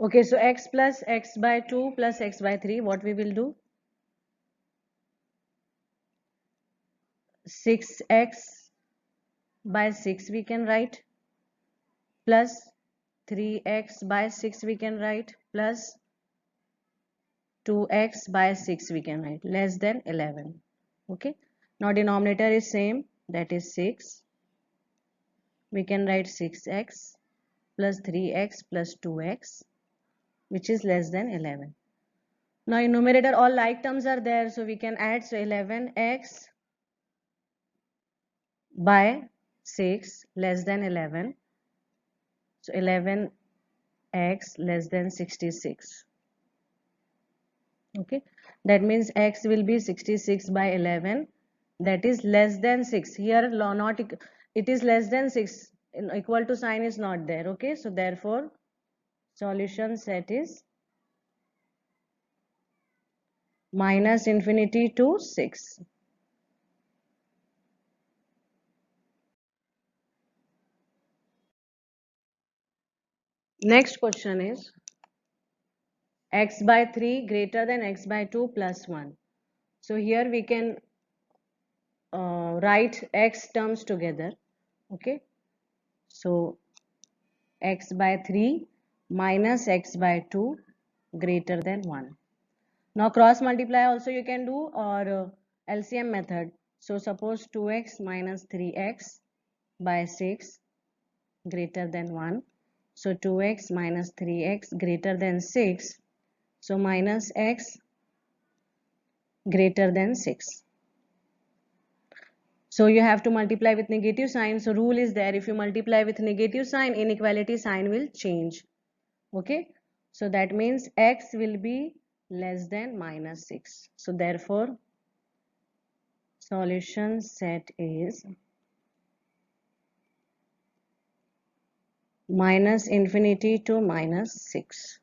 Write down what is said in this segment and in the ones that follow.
Okay, so x plus x by 2 plus x by 3, what we will do? 6x by 6 we can write, plus 3x by 6 we can write, plus 2x by 6 we can write, less than 11. Okay, now denominator is same, that is 6. We can write 6x plus 3x plus 2x, which is less than 11. Now in numerator all like terms are there, so we can add, so 11x by 6 less than 11, so 11x less than 66. Okay, that means x will be 66 by 11, that is less than 6. Here law not it is less than 6, equal to sign is not there. Okay, so therefore solution set is minus infinity to 6. Next question is x by 3 greater than x by 2 plus 1. So here we can write x terms together. Okay, so x by 3 minus x by 2 greater than 1. Now cross multiply also you can do, or LCM method. So suppose 2x minus 3x by 6 greater than 1. So 2x minus 3x greater than 6. So minus x greater than 6. So you have to multiply with negative sign. So rule is there, if you multiply with negative sign, inequality sign will change. Okay, so that means x will be less than minus 6. So therefore solution set is minus infinity to minus 6.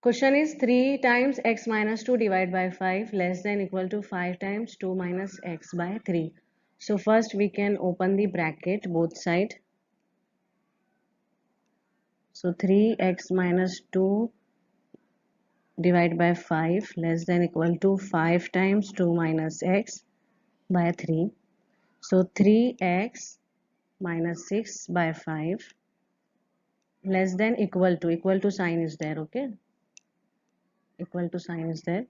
Question is 3 times x minus 2 divided by 5 less than equal to 5 times 2 minus x by 3. So first we can open the bracket both side. So 3x minus 2 divided by 5 less than equal to 5 times 2 minus x by 3. So 3x minus 6 by 5 less than equal to sign is there. Okay, equal to sign is there.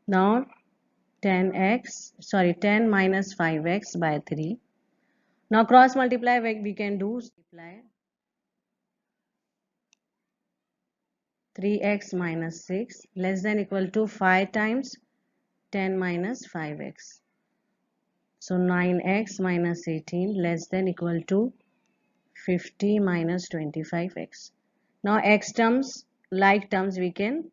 Now 10 minus 5x by 3. Now cross multiply we can do, multiply 3x minus 6 less than equal to 5 times 10 minus 5x. So 9x minus 18 less than equal to 50 minus 25x. Now x terms, like terms we can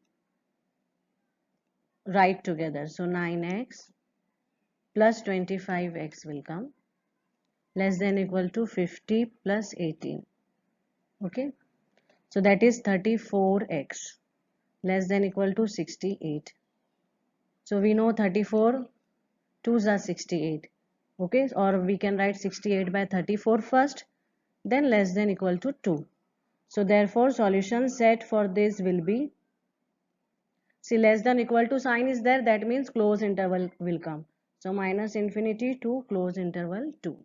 write together. So 9x plus 25x will come less than equal to 50 plus 18. Okay, so that is 34x less than equal to 68. So we know 34 2s are 68. Okay, or we can write 68 by 34 first, then less than equal to 2. So therefore solution set for this will be, see less than equal to sign is there, that means close interval will come. So minus infinity to close interval 2.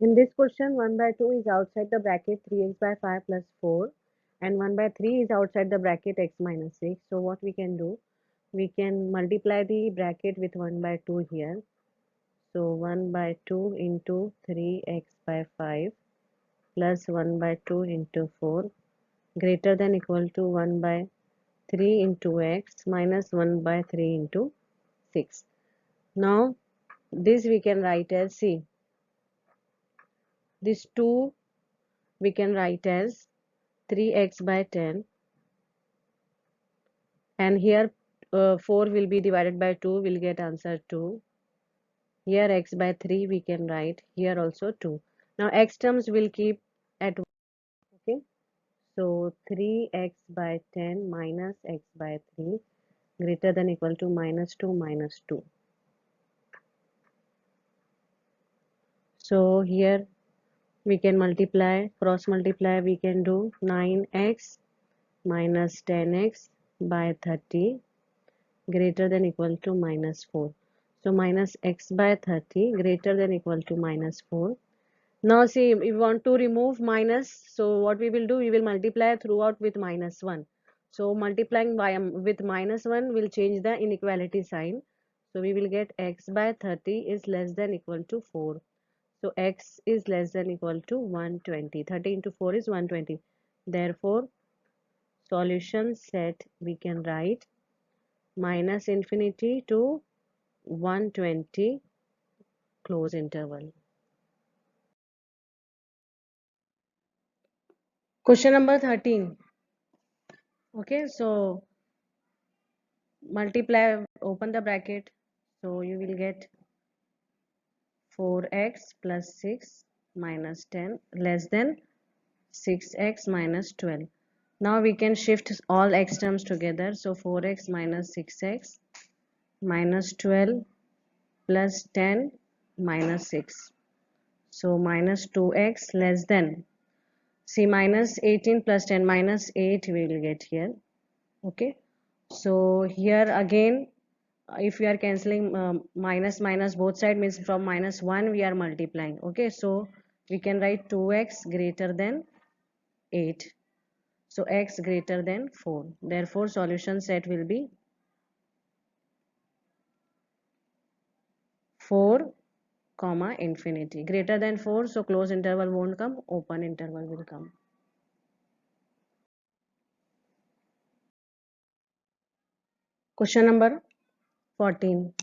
In this question 1 by 2 is outside the bracket 3x by 5 plus 4, and 1 by 3 is outside the bracket x minus 6. So what we can do? We can multiply the bracket with 1 by 2 here. So 1 by 2 into 3x by 5 plus 1 by 2 into 4 greater than equal to 1 by 3 into x minus 1 by 3 into 6. Now this we can write as, see, this 2 we can write as 3x by 10, and here 4 will be divided by 2, will get answer 2. Here x by 3 we can write, here also 2. Now x terms will keep at 1. Okay, so 3x by 10 minus x by 3 greater than equal to minus 2 minus 2. So here we can multiply, cross multiply, we can do 9x minus 10x by 30 greater than equal to minus 4. So minus x by 30 greater than equal to minus 4. Now see, if we want to remove minus, so what we will do, we will multiply throughout with minus 1. So multiplying by with minus 1 will change the inequality sign. So we will get x by 30 is less than equal to 4. So x is less than equal to 120. 30 into 4 is 120. Therefore, solution set we can write minus infinity to 120 close interval. Question number 13. Okay, so multiply, open the bracket. So you will get 4x plus 6 minus 10 less than 6x minus 12. Now we can shift all x terms together. So 4x minus 6x minus 12 plus 10 minus 6. So minus 2x less than, see, minus 18 plus 10 minus 8 we will get here. Okay, so here again if we are cancelling minus minus both side means from minus 1 we are multiplying. Okay, so we can write 2x greater than 8. So x greater than 4. Therefore solution set will be 4 comma infinity. Greater than 4, so close interval won't come, open interval will come. Question number 14.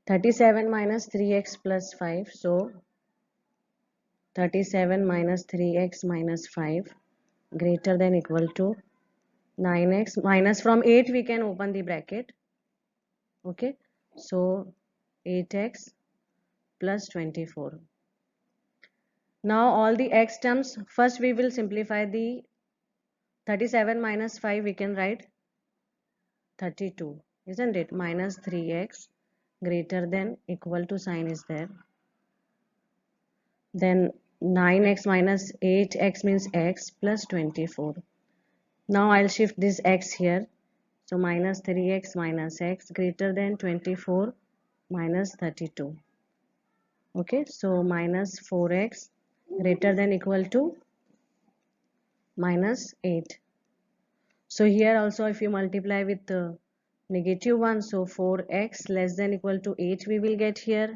37 minus 3x plus 5. So 37 minus 3x minus 5 greater than equal to 9x minus, from 8 we can open the bracket. Okay, so 8x plus 24. Now all the x terms, first we will simplify the 37 minus 5, we can write 32, isn't it? Minus 3x greater than equal to sign is there. Then 9x minus 8x means x plus 24. Now I'll shift this x here. So minus 3x minus x greater than 24 minus 32. Okay, so minus 4x greater than equal to minus 8. So here also if you multiply with the negative 1, so 4x less than equal to 8 we will get here.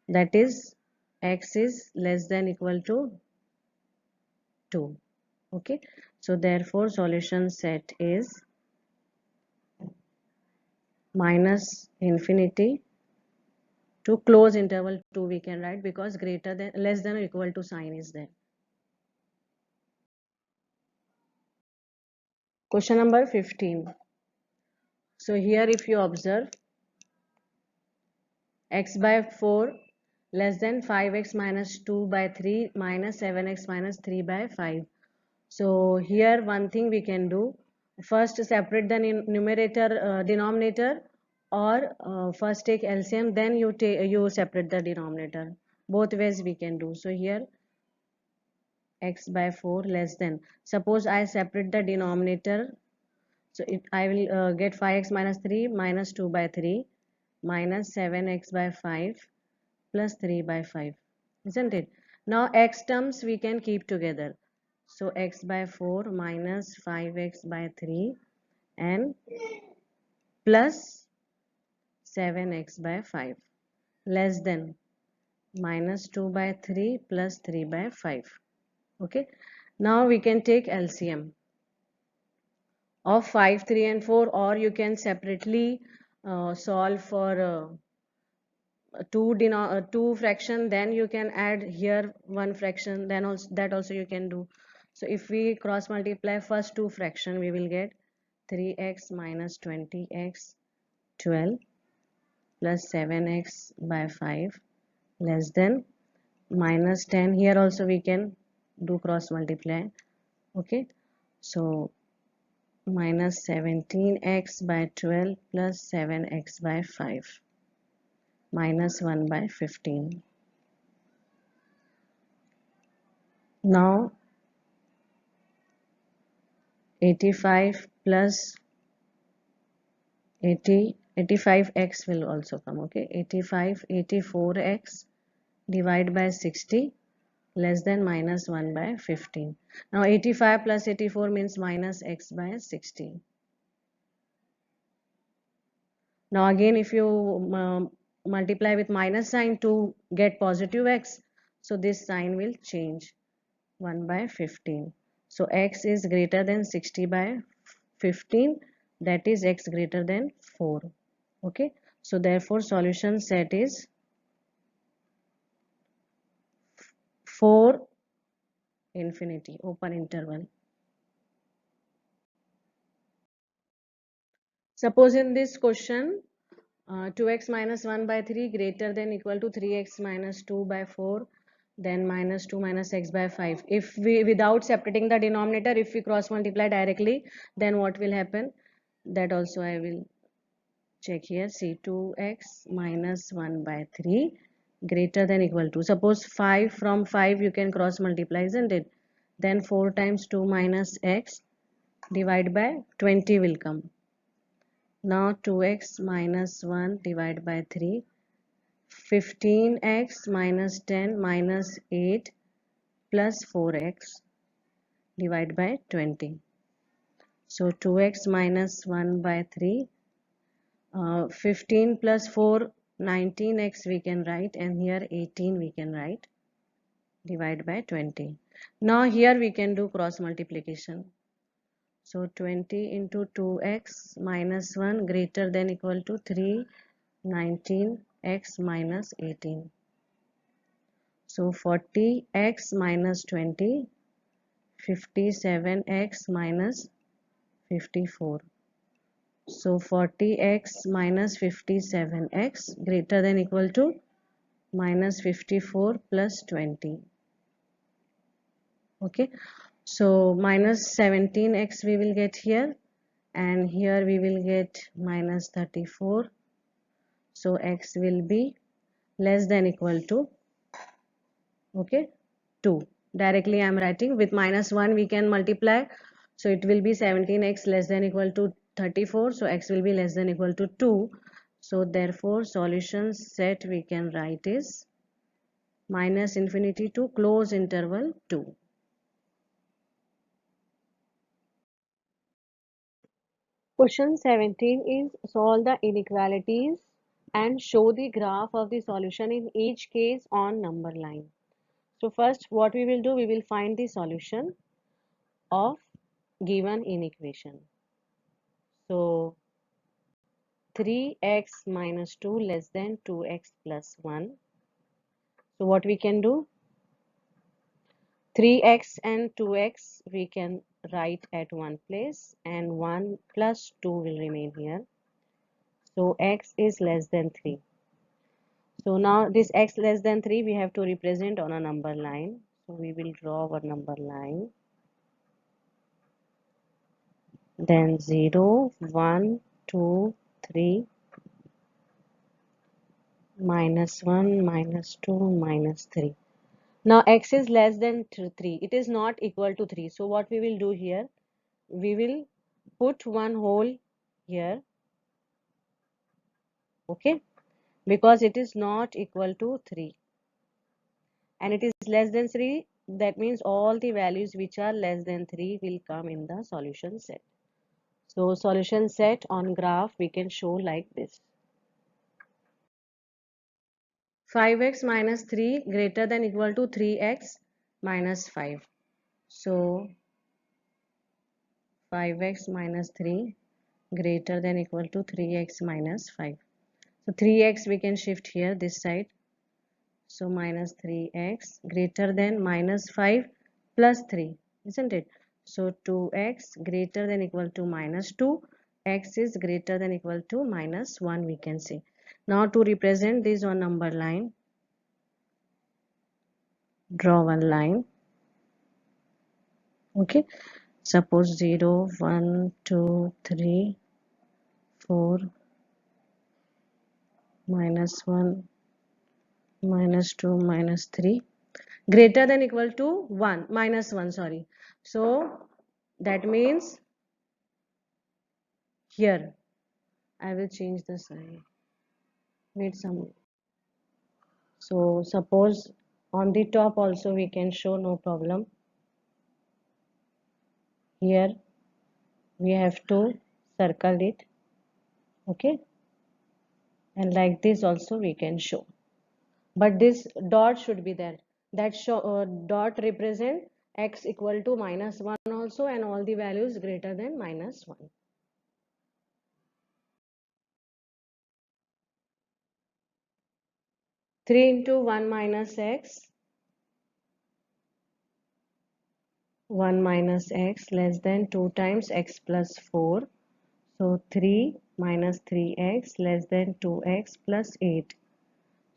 That is x is less than equal to 2. Okay, so therefore solution set is minus infinity to close interval 2 we can write, because greater than, less than or equal to sign is there. Question number 15. So here if you observe, x by 4 less than 5x minus 2 by 3 minus 7x minus 3 by 5. So here one thing we can do, first separate the numerator denominator, or first take LCM, then you separate the denominator. Both ways we can do. So here x by 4 less than, suppose I separate the denominator, so I will get 5x minus 3 minus 2 by 3 minus 7x by 5 plus 3 by 5, isn't it? Now x terms we can keep together. So x by 4 minus 5x by 3 and plus 7x by 5 less than minus 2 by 3 plus 3 by 5. Okay, now we can take LCM of 5, 3 and 4, or you can separately solve for two fraction, then you can add here one fraction, then also that also you can do. So if we cross multiply first two fraction, we will get 3x minus 20x 12 plus 7x by 5 less than minus 10. Here also we can do cross multiply. Okay, so minus 17x by 12 plus 7x by 5 minus 1 by 15. Now 85 plus 80, 85x will also come. Okay, 85, 84x divide by 60 less than minus 1 by 15. Now 85 plus 84 means minus x by 60. Now again, if you multiply with minus sign to get positive x, so this sign will change, 1 by 15. So x is greater than 60 by 15, that is x greater than 4. Okay, so therefore solution set is 4 infinity open interval. Suppose in this question 2x minus 1 by 3 greater than equal to 3x minus 2 by 4, then minus 2 minus x by 5. If we, without separating the denominator, if we cross multiply directly, then what will happen? That also I will check here. See, 2x minus 1 by 3 greater than equal to, suppose 5, from 5 you can cross multiply, isn't it? Then 4 times 2 minus x divide by 20 will come. Now 2x minus 1 divided by 3, 15x minus 10 minus 8 plus 4x divided by 20. So 2x minus 1 by 3, 15 plus 4, 19x we can write, and here 18 we can write, divide by 20. Now here we can do cross multiplication. So 20 into 2x minus 1 greater than equal to 3, 19x minus 18. So 40x minus 20, 57x minus 54. So 40x minus 57x greater than equal to minus 54 plus 20. Okay, so minus 17x we will get here, and here we will get minus 34. So x will be less than equal to, okay, 2. Directly I am writing with minus 1 we can multiply, so it will be 17x less than equal to 34, so x will be less than equal to 2. So therefore solution set we can write is minus infinity to close interval 2. Question 17 is solve the inequalities and show the graph of the solution in each case on number line. So first what we will do, we will find the solution of given inequation. So 3x minus 2 less than 2x plus 1. So what we can do, 3x and 2x we can write at one place, and 1 plus 2 will remain here. So x is less than 3. So now this x less than 3 we have to represent on a number line. So we will draw our number line. Then 0, 1, 2, 3, minus 1, minus 2, minus 3. Now x is less than 3. It is not equal to 3. So what we will do here, we will put one hole here, okay, because it is not equal to 3 and it is less than 3. That means all the values which are less than 3 will come in the solution set. So solution set on graph we can show like this. 5x minus 3 greater than equal to 3x minus 5. So 5x minus 3 greater than equal to 3x minus 5. So 3x we can shift here this side. So minus 3x greater than minus 5 plus 3, isn't it? So 2x greater than equal to minus 2. X is greater than equal to minus 1 we can say. Now to represent this on number line, draw one line. Okay. Suppose 0, 1, 2, 3, 4, -1, -2, -3, greater than equal to 1, -1, sorry. So that means here I will change the sign. Wait some. So suppose on the top also we can show, no problem. Here we have to circle it, okay, and like this also we can show, but this dot should be there. That dot represent x equal to -1 also, and all the values greater than -1. 3 into 1 minus x, 1 minus x less than 2 times x plus 4. So 3 minus 3x less than 2x plus 8.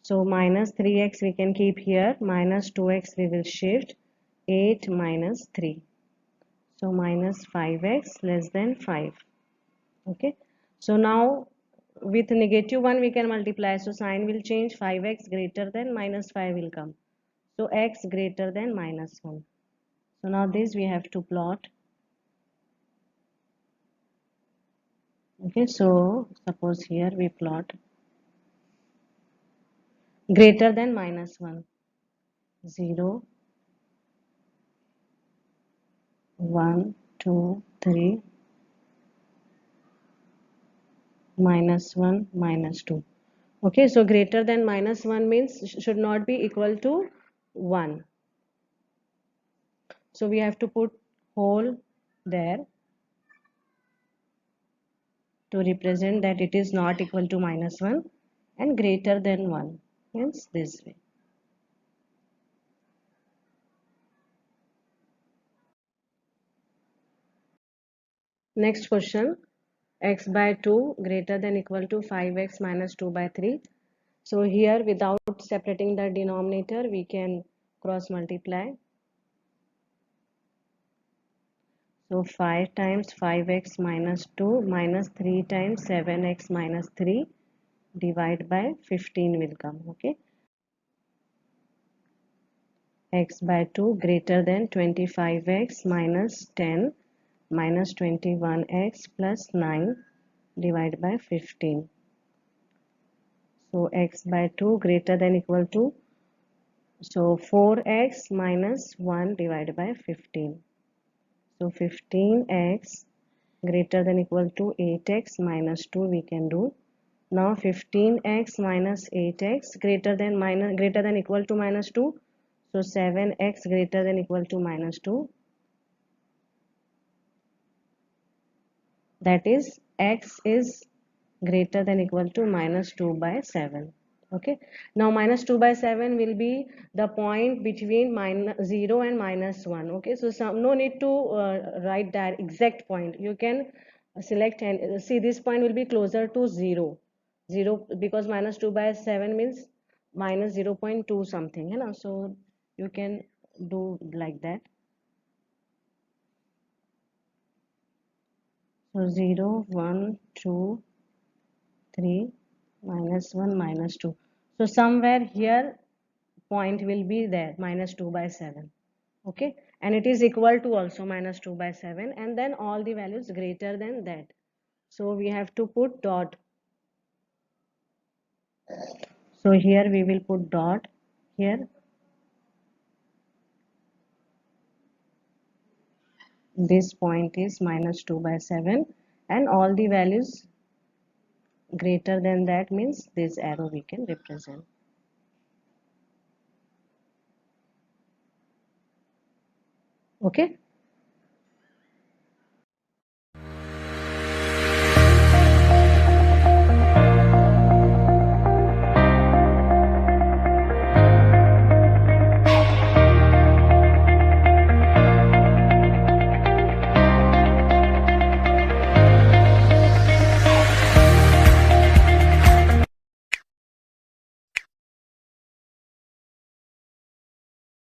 So minus 3x we can keep here, minus 2x we will shift, 8 minus 3. So minus 5x less than 5. Okay. So now with -1 we can multiply. So sign will change, 5x greater than -5 will come. So x greater than -1. So now this we have to plot. Okay, so suppose here we plot greater than -1, 0, 1, 2, 3, -1, -2. Okay, so greater than -1 means should not be equal to 1. So we have to put whole there to represent that it is not equal to -1 and greater than 1, hence this way. Next question, x by 2 greater than equal to 5x minus 2 by 3. So here without separating the denominator we can cross multiply. So 5 times 5x minus 2 minus 3 times 7x minus 3 divide by 15 will come. Okay, x by 2 greater than 25x minus 10 minus 21x plus 9 divided by 15. So x by 2 greater than equal to, so 4x minus 1 divided by 15. So 15x greater than equal to 8x minus 2 we can do. Now 15x minus 8x greater than equal to -2. So 7x greater than equal to -2. That is x is greater than equal to -2 by 7. Okay. Now -2 by 7 will be the point between -0 and -1. Okay. So no need to write that exact point. You can select and see this point will be closer to 0. 0 because -2 by 7 means minus 0.2 something. You know? So you can do like that. So 0, 1, 2, 3, -1, -2. So somewhere here point will be there, -2 by 7. Okay, and it is equal to also -2 by 7, and then all the values greater than that. So we have to put dot. So here we will put dot here. This point is -2 by 7, and all the values greater than that means this arrow we can represent. Okay.